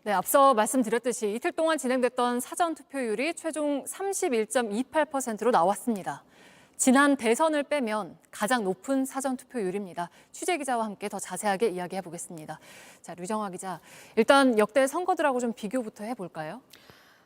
네, 앞서 말씀드렸듯이 이틀 동안 진행됐던 사전투표율이 최종 31.28%로 나왔습니다. 지난 대선을 빼면 가장 높은 사전투표율입니다. 취재 기자와 함께 더 자세하게 이야기해 보겠습니다. 자, 류정화 기자, 일단 역대 선거들하고 좀 비교부터 해볼까요?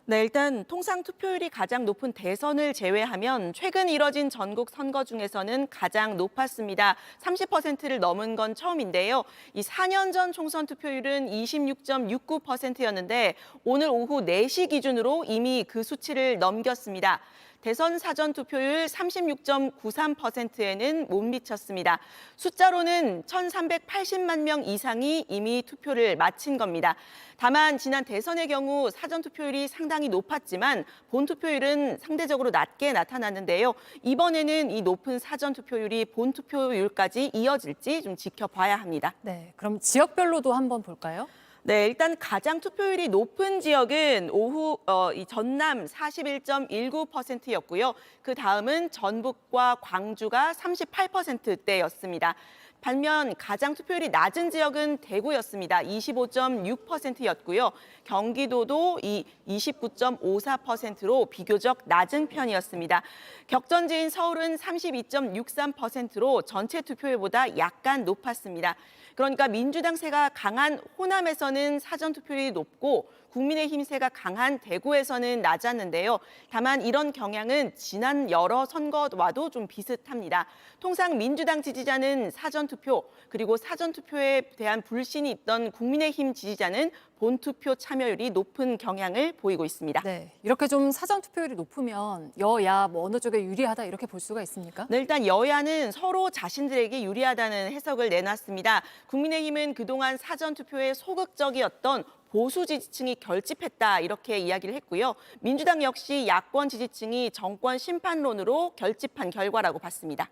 네, 일단 통상 투표율이 가장 높은 대선을 제외하면 최근 이뤄진 전국 선거 중에서는 가장 높았습니다. 30%를 넘은 건 처음인데요. 이 4년 전 총선 투표율은 26.69%였는데 오늘 오후 4시 기준으로 이미 그 수치를 넘겼습니다. 대선 사전 투표율 36.93%에는 못 미쳤습니다. 숫자로는 1,380만 명 이상이 이미 투표를 마친 겁니다. 다만 지난 대선의 경우 사전 투표율이 상당히 높았지만 본 투표율은 상대적으로 낮게 나타났는데요. 이번에는 이 높은 사전 투표율이 본 투표율까지 이어질지 좀 지켜봐야 합니다. 네, 그럼 지역별로도 한번 볼까요? 네, 일단 가장 투표율이 높은 지역은 오후 이 전남 41.19%였고요. 그 다음은 전북과 광주가 38%대였습니다. 반면 가장 투표율이 낮은 지역은 대구였습니다. 25.6%였고요. 경기도도 29.54%로 비교적 낮은 편이었습니다. 격전지인 서울은 32.63%로 전체 투표율보다 약간 높았습니다. 그러니까 민주당 세가 강한 호남에서는 사전 투표율이 높고 국민의힘 세가 강한 대구에서는 낮았는데요. 다만 이런 경향은 지난 여러 선거와도 좀 비슷합니다. 통상 민주당 지지자는 사전 투표, 그리고 사전 투표에 대한 불신이 있던 국민의힘 지지자는 본투표 참여율이 높은 경향을 보이고 있습니다. 네, 이렇게 좀 사전 투표율이 높으면 여야 뭐 어느 쪽에 유리하다 이렇게 볼 수가 있습니까? 네, 일단 여야는 서로 자신들에게 유리하다는 해석을 내놨습니다. 국민의힘은 그동안 사전 투표에 소극적이었던 보수 지지층이 결집했다 이렇게 이야기를 했고요. 민주당 역시 야권 지지층이 정권 심판론으로 결집한 결과라고 봤습니다.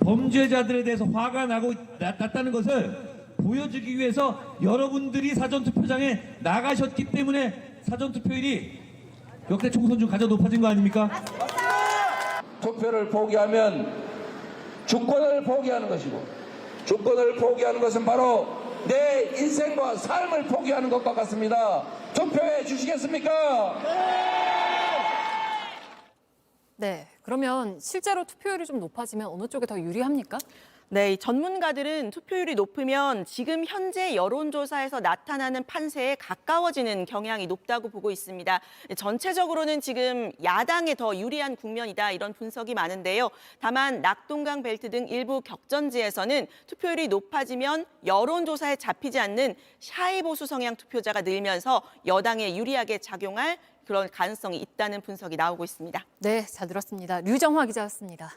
범죄자들에 대해서 화가 났다는 것을 보여주기 위해서 여러분들이 사전투표장에 나가셨기 때문에 사전투표율이 역대 총선 중 가장 높아진 거 아닙니까? 투표를 포기하면 주권을 포기하는 것이고, 주권을 포기하는 것은 바로 내 인생과 삶을 포기하는 것과 같습니다. 투표해 주시겠습니까? 네, 그러면 실제로 투표율이 좀 높아지면 어느 쪽에 더 유리합니까? 네, 이 전문가들은 투표율이 높으면 지금 현재 여론조사에서 나타나는 판세에 가까워지는 경향이 높다고 보고 있습니다. 전체적으로는 지금 야당에 더 유리한 국면이다 이런 분석이 많은데요. 다만 낙동강 벨트 등 일부 격전지에서는 투표율이 높아지면 여론조사에 잡히지 않는 샤이 보수 성향 투표자가 늘면서 여당에 유리하게 작용할 그런 가능성이 있다는 분석이 나오고 있습니다. 네, 잘 들었습니다. 류정화 기자였습니다.